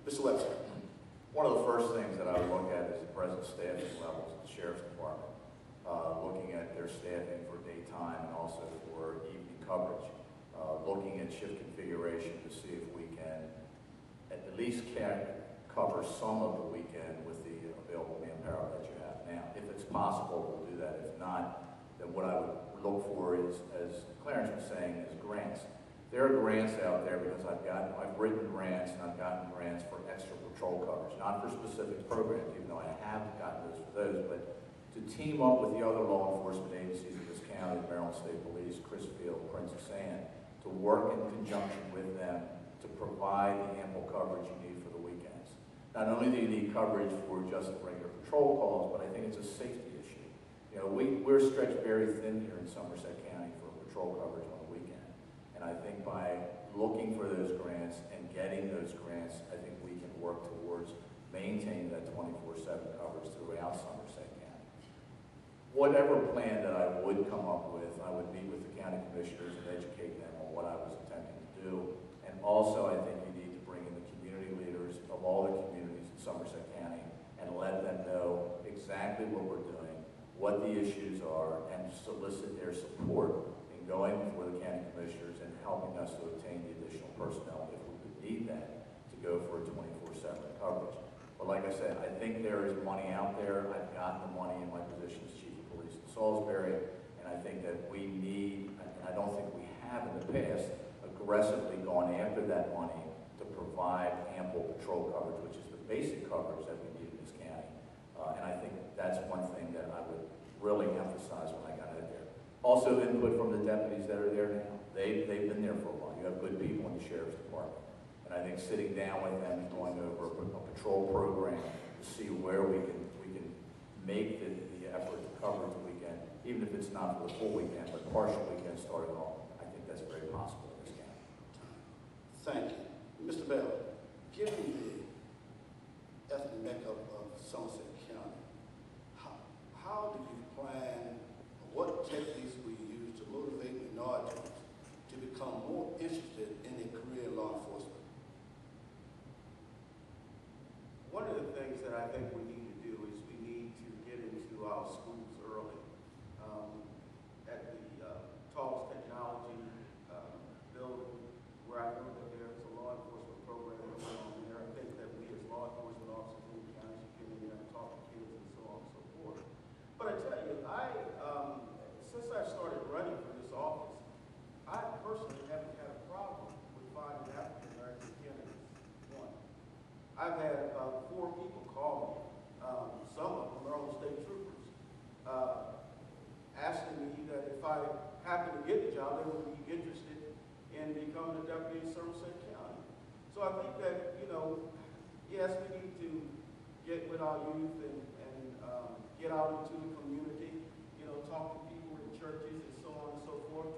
Mr. Webster. One of the first things that I would look at is the present staffing levels of the Sheriff's Department, looking at their staffing for daytime and also for evening coverage, looking at shift configuration to see if we can at least cover some of the weekend with the available manpower that you have now. If it's possible, we'll do that. If not, then what I would look for is, as Clarence was saying, is grants. There are grants out there because I've written grants and I've gotten grants for extra patrol coverage, not for specific programs, even though I have gotten those for those, but to team up with the other law enforcement agencies in this county, Maryland State Police, Crisfield, Princess Anne, to work in conjunction with them to provide the ample coverage you need for the weekends. Not only do you need coverage for just the regular patrol calls, but I think it's a safety issue. You know, we're stretched very thin here in Somerset County for patrol coverage on the weekend. And I think by looking for those grants and getting those grants, I think we can work towards maintaining that 24/7 coverage throughout Somerset County. Whatever plan that I would come up with, I would meet with the county commissioners and educate them on what I was intending to do. And also, I think you need to bring in the community leaders of all the communities in Somerset County and let them know exactly what we're doing, what the issues are, and solicit their support in going before the county commissioners and helping us to obtain the additional personnel if we would need that to go for a 24/7 coverage. But like I said, I think there is money out there. I've gotten the money in my position as Chief of Police in Salisbury, and I think that we need, and I don't think we have in the past, aggressively gone after that money to provide ample patrol coverage, which is the basic coverage that we need in this county. And I think that's one thing that I would really emphasize when I got out there. Also input from the deputies that are there now. They've been there for a while. You have good people in the Sheriff's Department. And I think sitting down with them and going over a patrol program to see where we can make the effort to cover the weekend, even if it's not for the full weekend, but partial weekend starting off, I think that's very possible in this county. Thank you. Mr. Bell, given the ethnic makeup of Somerset County, how do you plan, what techniques will you use to motivate minorities to become more interested in a career in law enforcement? One of the things that I think we need to do is we need to get into our schools early. At the Talks Technology building, where I know that there's a law enforcement program going on there, I think that we as law enforcement officers in the county should get in there and talk to kids and so on and so forth. But I tell you, since I started running for this office, I personally haven't had a problem with finding African American candidates. One. I've had about 4 people call me, some of them Maryland State Troopers, asking me that if I happen to get the job, they would be interested in becoming a deputy in Somerset County. So I think that, you know, yes, we need to get with our youth and get out into the community, you know, talk to people in churches and so on and so forth.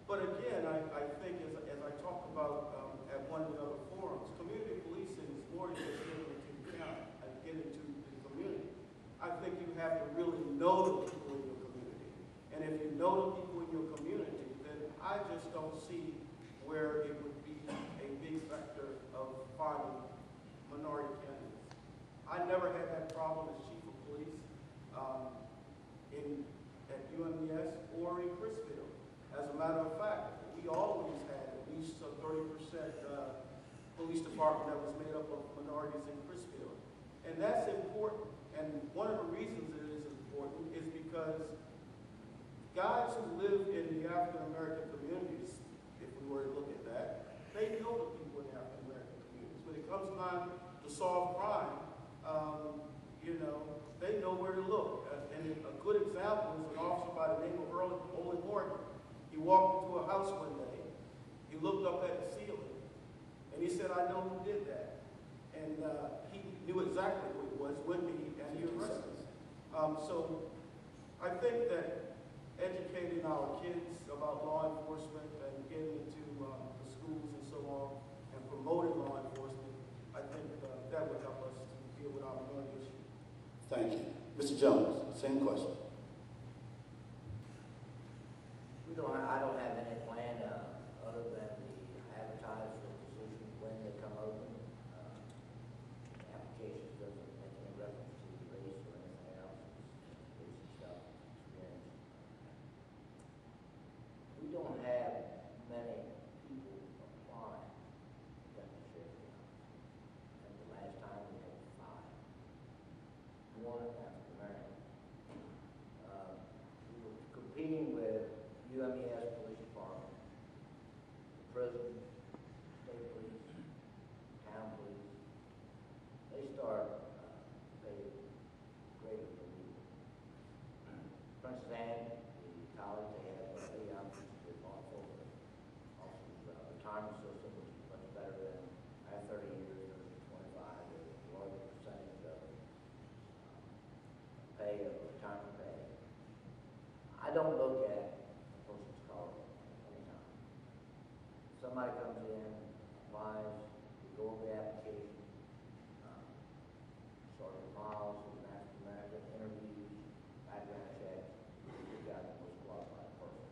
But again, I think as I talked about at one of the other forums, community policing is more than just getting into the county and getting into the community. I think you have to really know the people in your community. And if you know the people in your community, then I just don't see where it would be a big factor of finding minority candidates. I never had that problem as chief of police at UMES or in Crisfield. As a matter of fact, we always had at least a 30% police department that was made up of minorities in Crisfield. And that's important. And one of the reasons it is important is because guys who live in the African American communities, if we were to look at that, they know the people in the African American communities. When it comes time to solve crime, you know, they know where to look. And a good example is an officer by the name of Olin Morgan. He walked into a house one day, he looked up at the ceiling, and he said, "I know who did that." And he knew exactly who it was with me, and he arrested him. So I think that educating our kids about law enforcement and getting into the schools and so on, and promoting law enforcement, I think that would help us to deal with our minority issue. Thank you. Mr. Jones, same question. I don't have any plan other than the advertise for the position when they come open. retirement system, which is much better than, I have 30 years versus 25, there's a larger percentage of pay of retirement pay. I don't look at a person's color anytime. Somebody comes in, applies, we go over the application, Sergeant Miles, who's an African American, interviews, background check, we've got the most qualified person.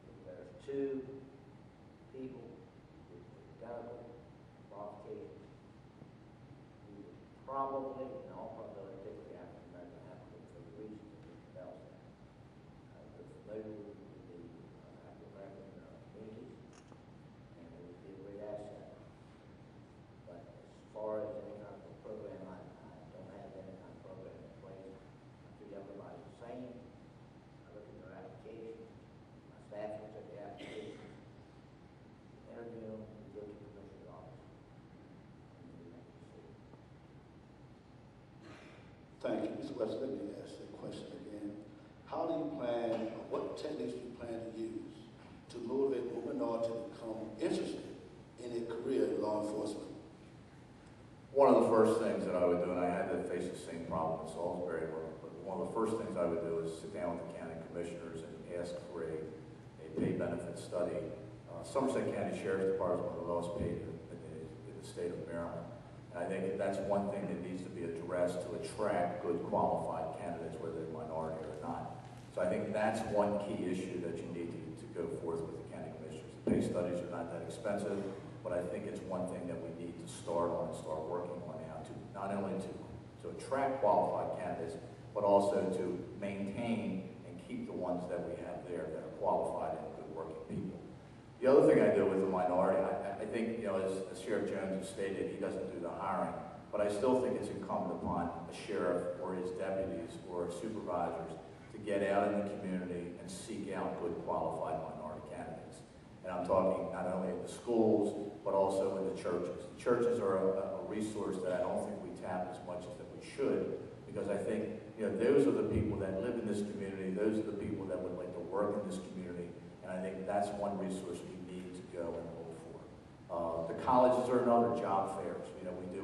If there's two people with identical qualifications, we would probably, in all probability, pick the African American applicant for the reason that it tells that. They're familiar with the African American communities, and it would be a great asset. But as far as any kind of program, I don't have any kind of program in place. I treat everybody the same. I look at their application. My staff looks at the application. Interview them, we go to the commissioner's office. And we make a decision. Thank you. Mr. West, let me ask that question again. How do you plan, or what techniques do you plan to use to motivate a minority to become interested in a career in law enforcement? One of the first things that I would do, and I had to face the same problem in Salisbury, but one of the first things I would do is sit down with the county commissioners and ask for a pay benefit study. Somerset County Sheriff's Department is one of the lowest paid in the state of Maryland. And I think that's one thing that needs to be addressed to attract good qualified candidates, whether they're minority or not. So I think that's one key issue that you need to go forth with the county commissioners. The pay studies are not that expensive, but I think it's one thing that we need to start on and start working on now, to not only to attract qualified candidates, but also to maintain and keep the ones that we have there that are qualified and good working people. The other thing I do with the minority, I think, as Sheriff Jones has stated, he doesn't do the hiring, but I still think it's incumbent upon a sheriff or his deputies or supervisors to get out in the community and seek out good qualified minority candidates. And I'm talking not only in the schools, but also in the churches. The churches are a resource that I don't think we tap as much as that we should, because I think, those are the people that live in this community, those are the people that would like to work in this community, and I think that's one resource we need to go and look for. The colleges are another, job fairs.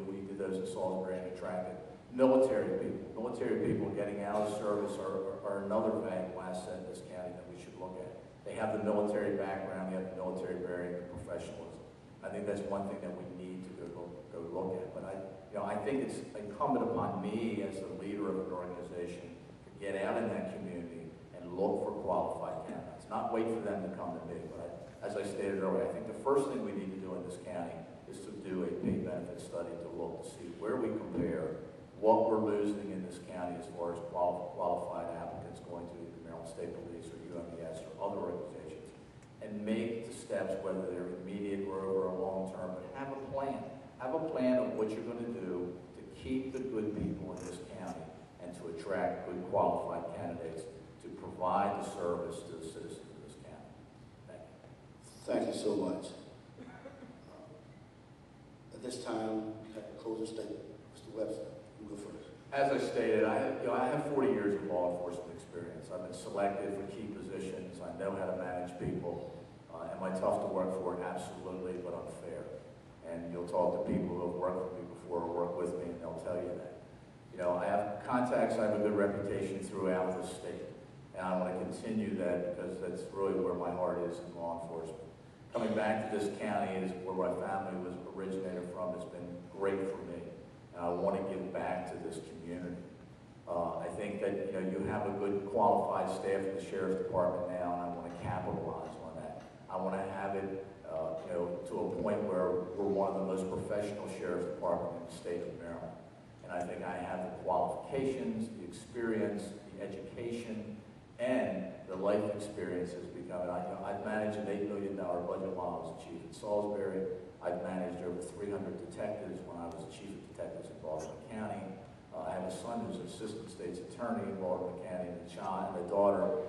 We did those in Salisbury and attracted military people. Military people getting out of service are another valuable asset in this county that we should look at. They have the military background, they have the military bearing, the professionalism. I think that's one thing that we need to go look at. But I think it's incumbent upon me as the leader of an organization to get out in that community and look for qualified candidates, not wait for them to come to me. But as I stated earlier, I think the first thing we need to do in this county is to do a pay benefit study to look to see where we compare what we're losing in this county as far as qualified applicants going to the Maryland State Police or UMES or other organizations, and make the steps, whether they're immediate or over a long term, but have a plan. Have a plan of what you're going to do to keep the good people in this county and to attract good qualified candidates to provide the service to the citizens of this county. Thank you. Thank you so much. At this time, we have a closing statement. Mr. Webster, you go first. As I stated, I have 40 years of law enforcement experience. I've been selected for key positions. I know how to manage people. Am I tough to work for? Absolutely, but unfair. And you'll talk to people who have worked for me before or worked with me, and they'll tell you that. I have contacts, I have a good reputation throughout the state. And I want to continue that because that's really where my heart is in law enforcement. Coming back to this county is where my family was originated from. It's been great for me. And I want to give back to this community. I think that you have a good qualified staff in the Sheriff's Department now, and I want to capitalize on that. I want to have it to a point where we're one of the most professional Sheriff's Department in the state of Maryland. And I think I have the qualifications, the experience, the education, and the life experiences because I've managed an $8 million budget while I was chief in Salisbury. I've managed over 300 detectives when I was chief of detectives in Baltimore County. I have a son who's an assistant state's attorney in Baltimore County and a daughter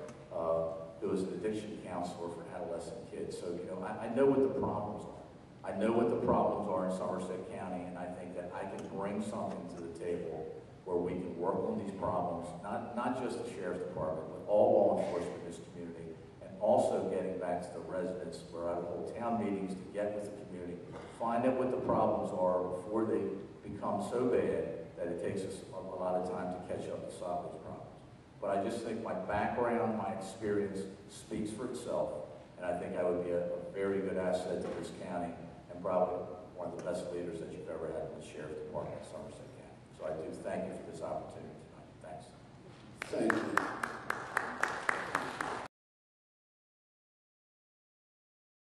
who is an addiction counselor for adolescent kids. So, I know what the problems are. I know what the problems are in Somerset County, and I think that I can bring something to the table where we can work on these problems, not just the Sheriff's Department, but all law enforcement in this community, and also getting back to the residents where I would hold town meetings to get with the community, find out what the problems are before they become so bad that it takes us a lot of time to catch up to solve those problems. But I just think my background, my experience speaks for itself, and I think I would be a very good asset to this county and probably one of the best leaders that you've ever had in the Sheriff's Department of Somerset County. So I do thank you for this opportunity tonight. Thanks. Thank you.